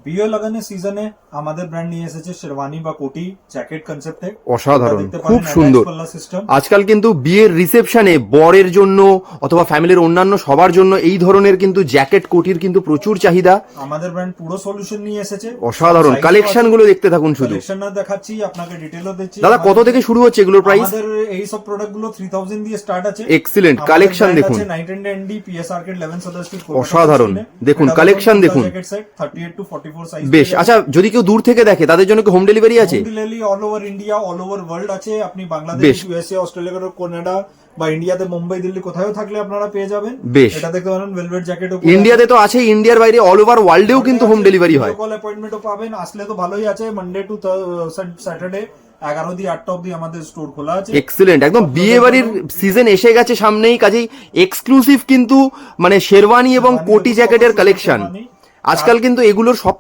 বিয়ে লাগানোর সিজনে আমাদের ব্র্যান্ড নিয়ে এসেছে শেরওয়ানি বা কোটি জ্যাকেট কনসেপ্টে। অসাধারণ, খুব সুন্দর। আজকাল কিন্তু বিয়ের রিসেপশনে বরের জন্য অথবা ফ্যামিলির অন্যান্য সবার জন্য এই ধরনের কিন্তু জ্যাকেট কোটির কিন্তু প্রচুর চাহিদা। আমাদের ব্র্যান্ড পুরো সলিউশন নিয়ে এসেছে। অসাধারণ কালেকশন গুলো দেখতে থাকুন শুধু। কালেকশন দেখাচ্ছি আপনাকে, ডিটেইলও দিচ্ছি। দাদা কত থেকে শুরু হচ্ছে এগুলোর প্রাইস? আমাদের এই সব প্রোডাক্ট গুলো 3000 দিয়ে স্টার্ট আছে। এক্সিলেন্ট কালেকশন দেখুন। Night and ND PS arcade 11 Sudder street. অসাধারণ দেখুন কালেকশন দেখুন। 38 to 44 সাইজ। বেশ, আচ্ছা যদি কেউ দূর থেকে দেখে তাদের জন্য কি হোম ডেলিভারি আছে? Home delivery all over India, all over world আছে। আপনি বাংলাদেশ, ইউএসএ, অস্ট্রেলিয়া, কানাডা বা ইন্ডিয়াতে মুম্বাই, দিল্লি কোথাও থাকলে আপনারা পেয়ে যাবেন। বেশ, এটা দেখতে পারেন ভেলভেট জ্যাকেট। ইন্ডিয়াতে তো আছে, ইন্ডিয়ার বাইরে অল ওভার ওয়ার্ল্ডেও কিন্তু হোম ডেলিভারি হয়। কল অ্যাপয়েন্টমেন্টও পাবেন, আসলে তো ভালোই আছে। মানডে টু স্যাটারডে 11 দিয়ে 8টা অবধি আমাদের স্টোর খোলা আছে। এক্সিলেন্ট, একদম বিয়ে বাড়ির সিজন এসে গেছে সামনেই, কাজেই এক্সক্লুসিভ কিন্তু মানে শেরওয়ানি এবং কোটি জ্যাকেটের কালেকশন। আজকাল কিন্তু এগুলোর সব